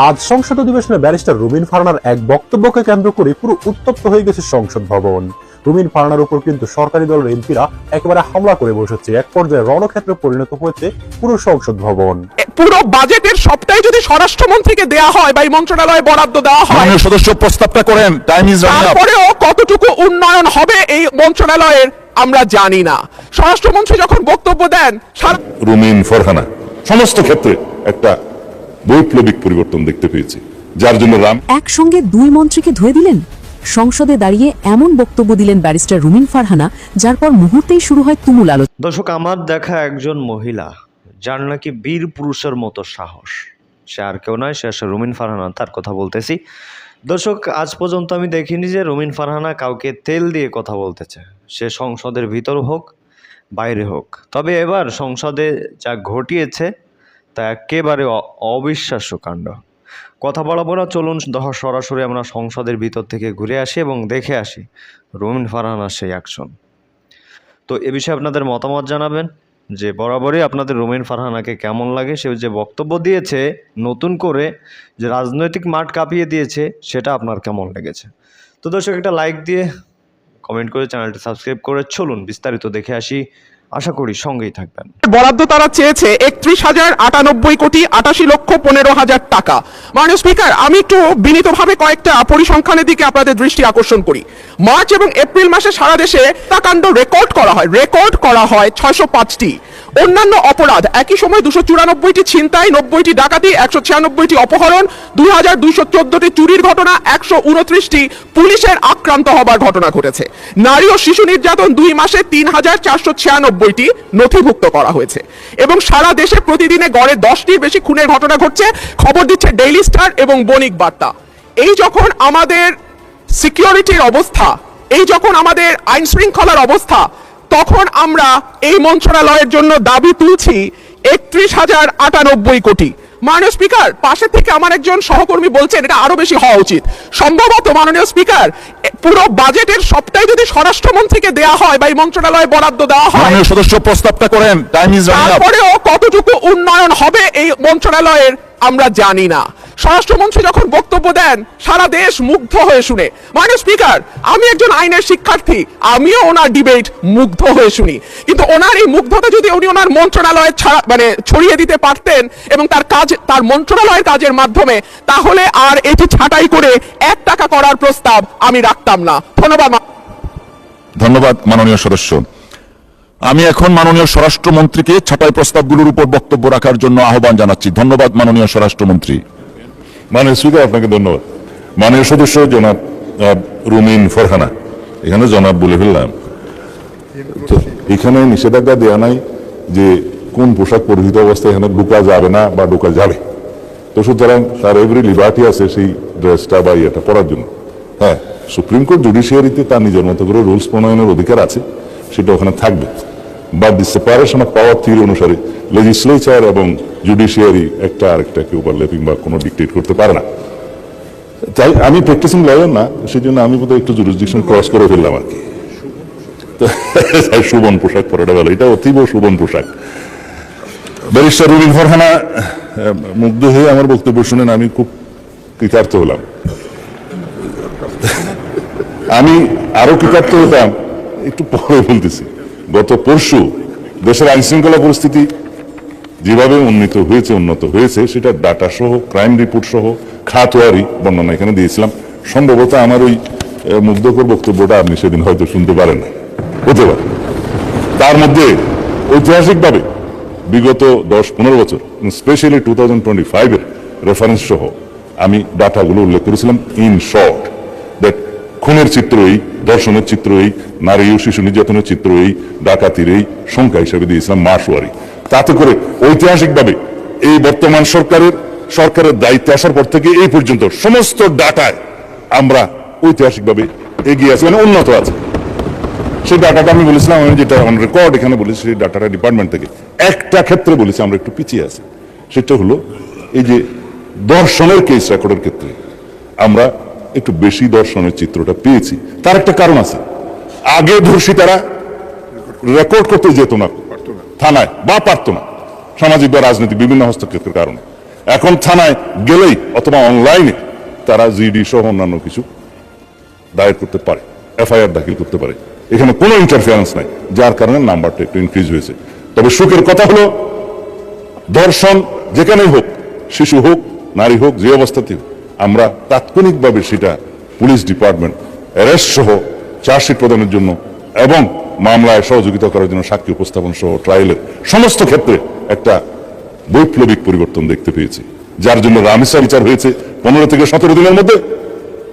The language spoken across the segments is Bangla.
আজ সংসদ অধিবেশনে ব্যারিস্টার রুমিন ফারহানার এক বক্তব্যকে কেন্দ্র করে পুরো উত্তপ্ত হয়ে গেছে সংসদ ভবন। রুমিন ফারহানার উপর কিন্তু সরকারি দলের এমপিরা একেবারে হামলা করে বসেছে। এক পর্যায়ে রণক্ষেত্রে পরিণত হয়েছে পুরো সংসদ ভবন। পুরো বাজেটের সবটাই যদি স্বরাষ্ট্রমন্ত্রীকে দেয়া হয় বা এই মন্ত্রণালয়ে বরাদ্দ দেওয়া হয়, সদস্য প্রস্তাবটা করেন, টাইম ইজ রানিং আপ। তারপরেও কতটুকু উন্নয়ন হবে এই মন্ত্রণালয়ের আমরা জানি না। স্বরাষ্ট্রমন্ত্রী যখন বক্তব্য দেন, রুমিন ফারহানা সমস্ত ক্ষেত্রে একটা বৈপ্লবিক পরিবর্তন দেখতে পেয়েছি, যার জন্য একসঙ্গে দুই মন্ত্রীকে ধুয়ে দিলেন। সংসদে দাঁড়িয়ে এমন বক্তব্য দিলেন ব্যারিস্টার রুমিন ফারহানা, যার পর মুহূর্তেই শুরু হয় তুমুল আলোচনা। দর্শক, আমার দেখা একজন মহিলা যার নাকি বীর পুরুষের মতো সাহস, সে আর কেউ নয়, সে রুমিন ফারহানা, তার কথা বলতেছি। দর্শক, আজ পর্যন্ত আমি দেখিনি যে রুমিন ফারহানা কাউকে তেল দিয়ে কথা বলতেছে, সে সংসদের ভিতর হোক বাইরে হোক। তবে এবার সংসদে যা ঘটিয়েছে তা একেবারে অবিশ্বাস্য কাণ্ড। কথা বাড়াবো না, চলুন সরাসরি আমরা সংসদের ভিতর থেকে ঘুরে আসি এবং দেখে আসি রুমিন ফারহানার সেই অ্যাকশন। তো এ বিষয়ে আপনাদের মতামত জানাবেন যে বরাবরই আপনাদের রুমিন ফারহানাকে কেমন লাগে। সে যে বক্তব্য দিয়েছে নতুন করে, যে রাজনৈতিক মাঠ কাঁপিয়ে দিয়েছে, সেটা আপনার কেমন লেগেছে। তো দর্শক, একটা লাইক দিয়ে কমেন্ট করে চ্যানেলটি সাবস্ক্রাইব করে চলুন বিস্তারিত দেখে আসি। আশা করি সঙ্গেই থাকবেন। বরাদ্দ তারা চেয়েছে 31,098 কোটি 88,15,000 টাকা। মাননীয় স্পিকার, আমি একটু বিনীতভাবে কয়েকটা পরিসংখ্যানের দিকে আপনাদের দৃষ্টি আকর্ষণ করি। মার্চ এবং এপ্রিল মাসে সারা দেশে হত্যাকাণ্ড রেকর্ড করা হয় 605টি। অন্যান্য অপরাধ একই সময় 294টি ছিনতাই, 90টি ডাকাতি, 196টি অপহরণ, 2214টি চুরির ঘটনা, 129টি পুলিশের আক্রান্ত হবার ঘটনা ঘটেছে। নারী ও শিশু নির্যাতন 2 মাসে 3,496টি নথিভুক্ত করা হয়েছে এবং সারা দেশে প্রতিদিনে গড়ে 10টির বেশি খুনের ঘটনা ঘটছে, খবর দিচ্ছে ডেইলি স্টার এবং বণিক বার্তা। এই যখন আমাদের সিকিউরিটির অবস্থা, এই যখন আমাদের আইন শৃঙ্খলার অবস্থা, তখন আমরা এই মন্ত্রণালয়ের জন্য দাবি তুলছি 31,098 কোটি। মাননীয় স্পিকার, পাশে থেকে আমার একজন সহকর্মী বলছেন এটা আরো বেশি হওয়া উচিত। সম্ভবত মাননীয় স্পিকার, পুরো বাজেটের সবটাই যদি স্বরাষ্ট্রমন্ত্রীকে দেয়া হয় বা এই মন্ত্রণালয়ে বরাদ্দ দেওয়া হয়, সদস্য প্রস্তাবটা করেন, টাইম ইজ রানিং আপ। তারপরেও কতটুকু উন্নয়ন হবে এই মন্ত্রণালয়ের আমরা জানি না। স্বরাষ্ট্রমন্ত্রী যখন বক্তব্য দেন, সারা দেশ মুগ্ধ হয়ে শুনে। মাননীয় স্পিকার, আমি একজন আইনের শিক্ষার্থী, আমিও ওনার ডিবেট মুগ্ধ হয়ে শুনি, কিন্তু ওনার এই মুগ্ধতা যদি উনি ওনার মন্ত্রণালয়ে ছড়িয়ে দিতে পারতেন এবং তার মন্ত্রণালয়ের কাজের মাধ্যমে, তাহলে আর এটি ছাঁটাই করে 1 টাকা করার প্রস্তাব আমি রাখতাম না। ধন্যবাদ মাননীয় সদস্য। আমি এখন মাননীয় স্বরাষ্ট্রমন্ত্রীকে ছাঁটাই প্রস্তাবগুলোর উপর বক্তব্য রাখার জন্য আহ্বান জানাচ্ছি। ধন্যবাদ মাননীয় স্বরাষ্ট্রমন্ত্রী। মাননীয় স্পিকার, আপনাকে ধন্যবাদ। মাননীয় সদস্য জনাব রুমিন ফারহানা, এখানে জনাব বলে ফেললাম, এখানে নিষেধাজ্ঞা দেওয়া নাই যে কোন পোশাক পরিহিত অবস্থায় এখানে ঢোকা যাবে না বা ঢোকা যাবে। তো সুতরাং তার এভরি লিবার্টি আছে সেই ড্রেসটা বা ইয়েটা পরার জন্য। হ্যাঁ, সুপ্রিম কোর্ট জুডিশিয়ারিতে তার নিজের মতো করে রুলস প্রণয়নের অধিকার আছে, সেটা ওখানে থাকবে। But the separation of power theory অনুসারে লেজিসলেচার এবং জুডিশিয়ারি একটা আরেকটাকে ওভারল্যাপিং বা কোনো ডিক্টেট করতে পারে না। তাই আমি প্র্যাকটিসিং লয়ার না, সেই জন্য আমি বোধহয় একটু জুরিসডিকশন ক্রস করে ফেললাম আর কি। সুবন পোশাক পরাটা ভালো, এটা অতীব সুবন পোশাক। ব্যারিস্টার রুমিন ফারহানা মুগ্ধ হয়ে আমার বক্তব্য শুনেন, আমি খুব কৃতার্থ হলাম। আমি আরো কৃতার্থ হতাম একটু পরে বলতেছি। গত পরশু দেশের আইন শৃঙ্খলা পরিস্থিতি যেভাবে উন্নত হয়েছে সেটা ডাটা সহ, ক্রাইম রিপোর্ট সহ, খাতোয়ারি বর্ণনা এখানে দিয়েছিলাম। সম্ভবত আমার ওই মুগ্ধকর বক্তব্যটা আপনি সেদিন হয়তো শুনতে পারেন না, হতে পারে। তার মধ্যে ঐতিহাসিকভাবে বিগত 10-15 বছর, স্পেশালি 2025-এর রেফারেন্স সহ আমি ডাটাগুলো উল্লেখ করেছিলাম। ইন শর্ট, দ্যাট খুনের চিত্র এই, ধর্ষণের চিত্র এই, নারী ও শিশু নির্যাতনের চিত্র এই, ডাকাতির এই সংখ্যা হিসাবে দিয়েছিলাম মাসওয়ারি। তাতে করে ঐতিহাসিকভাবে এই বর্তমান সরকারের দায়িত্বে আসার পর থেকে এই পর্যন্ত সমস্ত ডাটায় আমরা ঐতিহাসিকভাবে এগিয়ে আছি, মানে উন্নত আছে। সেই ডাটাটা আমি বলেছিলাম, আমি যেটা অন রেকর্ড এখানে বলেছি, সেই ডাটাটা ডিপার্টমেন্ট থেকে একটা ক্ষেত্রে বলেছি আমরা একটু পিছিয়ে আছি। সেটা হলো এই যে ধর্ষণের কেস রেকর্ডের ক্ষেত্রে আমরা একটু বেশি দর্শনের চিত্রটা পেয়েছি। তার একটা কারণ আছে, আগে ধর্ষিতারা রেকর্ড করতে যেত না থানায় বা পারতো না, সামাজিক বা রাজনৈতিক বিভিন্ন হস্তক্ষেপের কারণে। এখন থানায় গেলেই অথবা অনলাইনে তারা জিডি সহ অন্যান্য কিছু দায়ের করতে পারে, এফআইআর দাখিল করতে পারে। এখানে কোনো ইন্টারফিয়ারেন্স নাই, যার কারণে নাম্বারটা একটু ইনক্রিজ হয়েছে। তবে সুখের কথা হলো ধর্ষণ যেখানেই হোক, শিশু হোক, নারী হোক, যে অবস্থাতে হোক, আমরা তাৎক্ষণিকভাবে সেটা পুলিশ ডিপার্টমেন্ট অ্যারেস্ট সহ চার্জশিট প্রদানের জন্য এবং মামলায় সহযোগিতা করার জন্য সাক্ষী উপস্থাপন সহ ট্রায়ালের সমস্ত ক্ষেত্রে একটা বৈপ্লবিক পরিবর্তন দেখতে পেয়েছি, যার জন্য রামিসা বিচার হয়েছে 15 থেকে 17 দিনের মধ্যে।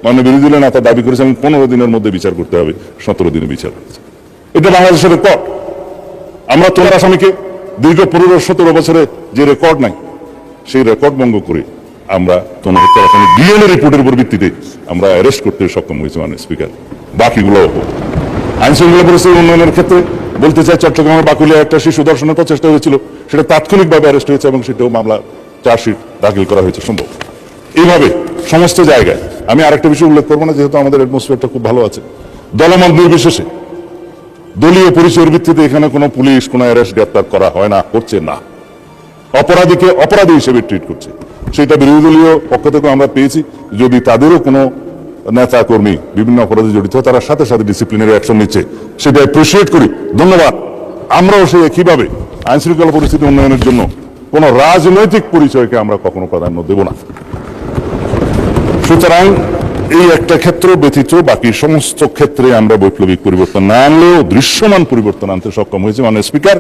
মাননীয় বিরোধী দলের নেতা দাবি করেছেন 15 দিনের মধ্যে বিচার করতে হবে, 17 দিনে বিচার হয়েছে। এটা বাংলাদেশের রেকর্ড। আমরা তোমরা আসামিকে দীর্ঘ 15-17 বছরে যে রেকর্ড নাই, সেই রেকর্ড ভঙ্গ করে আমরা তোমরা আসামি ডিএনএ রিপোর্টের উপর ভিত্তিতে আমরা অ্যারেস্ট করতে সক্ষম হয়েছি মাননীয় স্পিকার। বাকিগুলো আইন শৃঙ্খলা পরিস্থিতি উন্নয়নের ক্ষেত্রে বলতে চাই, চট্টগ্রামের বাকুলিয়া একটা শিশু ধর্ষণের প্রচেষ্টা হয়েছিল, সেটা তাৎক্ষণিকভাবে অ্যারেস্ট হয়েছে এবং সেটাও মামলা চার্জশিট দাখিল করা হয়েছে সম্ভব। এইভাবে সমস্ত জায়গায় আমি আরেকটা বিষয় উল্লেখ করবো না, যেহেতু আমাদের অ্যাটমসফিয়ারটা খুব ভালো আছে। দলমত নির্বিশেষে দলীয় পরিচয়ের ভিত্তিতে এখানে কোনো পুলিশ কোনো অ্যারেস্ট গ্রেপ্তার করা হয় না, করছে না। অপরাধীকে অপরাধী হিসেবে ট্রিট করছে। সেটা বিরোধী দলীয় পক্ষ থেকে আমরা পেয়েছি। যদি তাদেরও কোনো নেতা কর্মী বিভিন্ন অপরাধে জড়িত হয়, তারা সাথে সাথে ডিসিপ্লিনারি অ্যাকশন নিচ্ছে, সেটা অ্যাপ্রিসিয়েট করি, ধন্যবাদ। আমরাও সেই একইভাবে আইন শৃঙ্খলা পরিস্থিতি উন্নয়নের জন্য কোন রাজনৈতিক পরিচয়কে আমরা কখনো প্রাধান্য দেব না। সুতরাং এই একটা ক্ষেত্র ব্যতীত বাকি সমস্ত ক্ষেত্রে আমরা বৈপ্লবিক পরিবর্তন না আনলেও দৃশ্যমান পরিবর্তন আনতে সক্ষম হয়েছে মাননীয় স্পিকার।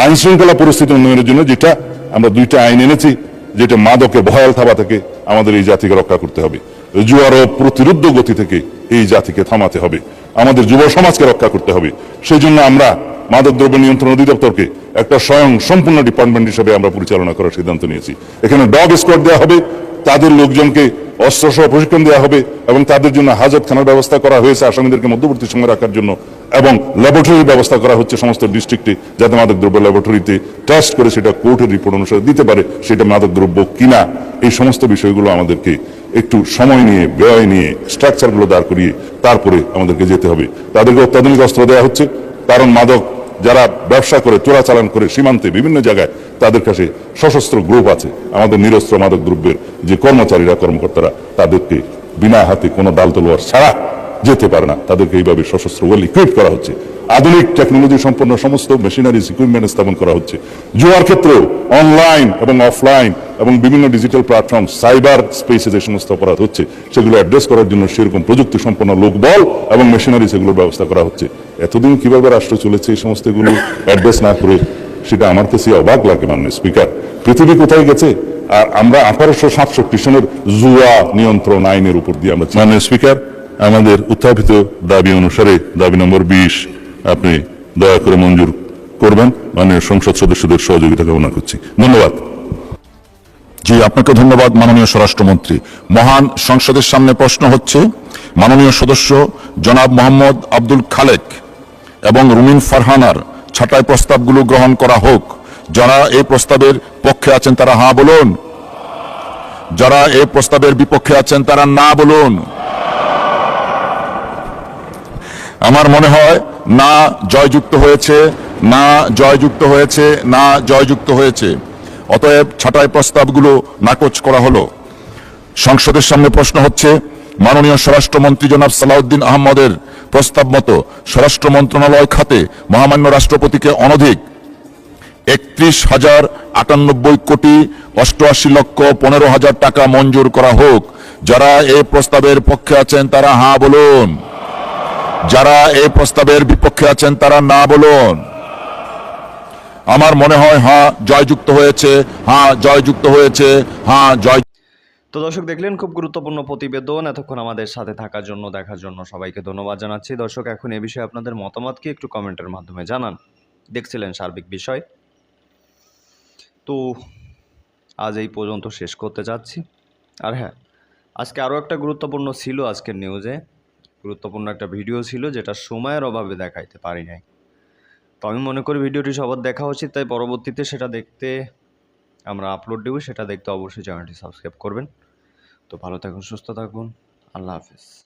আইন শৃঙ্খলা পরিস্থিতি উন্নয়নের জন্য যেটা আমরা 2টা আইন এনেছি, যেটা মাদকের ভয়াল থাবা থেকে আমাদের এই জাতিকে রক্ষা করতে হবে, জুয়ার প্রতিরোধ গতি থেকে এই জাতিকে থামাতে হবে, আমাদের যুব সমাজকে রক্ষা করতে হবে। সেই জন্য আমরা মাদক দ্রব্য নিয়ন্ত্রণ অধিদপ্তরকে একটা স্বয়ং সম্পূর্ণ ডিপার্টমেন্ট হিসেবে আমরা পরিচালনা করার সিদ্ধান্ত নিয়েছি। এখানে ডগ স্কোয়াড দেওয়া হবে, তাদের লোকজনকে অস্ত্র সহ প্রশিক্ষণ দেওয়া হবে এবং তাদের জন্য হাজতখানার ব্যবস্থা করা হয়েছে আসামিদেরকে মধ্যবর্তী সময় রাখার জন্য, এবং ল্যাবরেটরির ব্যবস্থা করা হচ্ছে সমস্ত ডিস্ট্রিক্টে, যাতে মাদক দ্রব্য ল্যাবরেটরিতে টেস্ট করে সেটা কোর্টের রিপোর্ট অনুসারে দিতে পারে সেটা মাদক দ্রব্য কিনা। এই সমস্ত বিষয়গুলো আমাদেরকে একটু সময় নিয়ে, ব্যয় নিয়ে, স্ট্রাকচারগুলো দাঁড় করিয়ে তারপরে আমাদেরকে যেতে হবে। তাদেরকে অত্যাধুনিক অস্ত্র দেওয়া হচ্ছে, কারণ মাদক যারা ব্যবসা করে, চোরাচালান করে সীমান্তে বিভিন্ন জায়গায়, তাদের কাছে সশস্ত্র গ্রুপ আছে। আমাদের নিরস্ত্র মাদক দ্রব্যের যে কর্মচারীরা, কর্মকর্তারা, তাদেরকে বিনা হাতে কোনো দাল তলোয়ার ছাড়া যেতে পারে না, তাদেরকে এইভাবে সশস্ত্র ওয়েল ইকুইপ করা হচ্ছে। আধুনিক টেকনোলজি সম্পন্ন সমস্ত মেশিনারিজ, ইকুইপমেন্ট স্থাপন করা হচ্ছে। জুয়ার ক্ষেত্রেও অনলাইন এবং অফলাইন এবং বিভিন্ন ডিজিটাল প্ল্যাটফর্ম, সাইবার স্পেসে যে সমস্ত অপরাধ হচ্ছে সেগুলো অ্যাড্রেস করার জন্য সেরকম প্রযুক্তি সম্পন্ন লোকবল এবং মেশিনারি সেগুলোর ব্যবস্থা করা হচ্ছে। এতদিন কিভাবে রাষ্ট্র চলেছে এই সমস্ত গুলো অ্যাড্রেস না করে, সেটা আমার কাছে অবাক লাগে মাননীয় স্পিকার। পৃথিবী কোথায় গেছে? আর আমরা 1867 সনের জুয়া নিয়ন্ত্রণ আইনের উপর দিয়ে আমরা। মাননীয় স্পিকার, আমাদের উত্থাপিত দাবি অনুসারে দাবি নম্বর 20 আপনি দয়া করে মঞ্জুর করবেন। মাননীয় সংসদ সদস্যদের সহযোগিতা কামনা করছি। ধন্যবাদ। জি, আপনাকে ধন্যবাদ মাননীয় স্বরাষ্ট্রমন্ত্রী। মহান সংসদের সামনে প্রশ্ন হচ্ছে, মাননীয় সদস্য জনাব মোহাম্মদ আব্দুল খালেক এবং রুমিন ফারহানার ছাঁটাই প্রস্তাবগুলো গ্রহণ করা হোক। যারা এই প্রস্তাবের পক্ষে আছেন তারা হ্যাঁ বলুন, যারা এই প্রস্তাবের বিপক্ষে আছেন তারা না বলুন। আমার মনে হয় না জয়যুক্ত হয়েছে, না জয়যুক্ত হয়েছে, না জয়যুক্ত হয়েছে। অতএব ছাঁটাই প্রস্তাবগুলো নাকচ করা হলো। সংসদের সামনে প্রশ্ন হচ্ছে, মাননীয় স্বরাষ্ট্রমন্ত্রী জনাব সালাউদ্দিন আহমদের প্রস্তাব মতো স্বরাষ্ট্র মন্ত্রণালয় খাতে মহামান্য রাষ্ট্রপতিকে অনধিক 31,098 কোটি 88,15,000 টাকা মঞ্জুর করা হোক। যারা এই প্রস্তাবের পক্ষে আছেন তারা হ্যাঁ বলুন, যারা এই প্রস্তাবের বিপক্ষে আছেন তারা না বলুন। আমার মনে হয় হ্যাঁ জয়যুক্ত হয়েছে, হ্যাঁ জয়যুক্ত হয়েছে, হ্যাঁ জয়। তো দর্শক, দেখলেন খুব গুরুত্বপূর্ণ প্রতিবেদন। এতক্ষণ আমাদের সাথে থাকার জন্য, দেখার জন্য সবাইকে ধন্যবাদ জানাচ্ছি। দর্শক, এখন এ বিষয়ে আপনাদের মতামত কি একটু কমেন্টের মাধ্যমে জানান। দেখছিলেন সার্বিক বিষয়। তো আজ এই পর্যন্ত শেষ করতে যাচ্ছি। আর হ্যাঁ, আজকে আরও একটা গুরুত্বপূর্ণ ছিল, আজকের নিউজে গুরুত্বপূর্ণ একটা ভিডিও ছিল, যেটা সময়ের অভাবে দেখাইতে পারি নাই। তো আমি মনে করি ভিডিওটি সবার দেখা উচিত, তাই পরবর্তীতে সেটা দেখতে আমরা আপলোড দেব, সেটা দেখতে অবশ্যই চ্যানেলটি সাবস্ক্রাইব করবেন। তো ভালো থাকুন, সুস্থ থাকুন, আল্লাহ হাফেজ।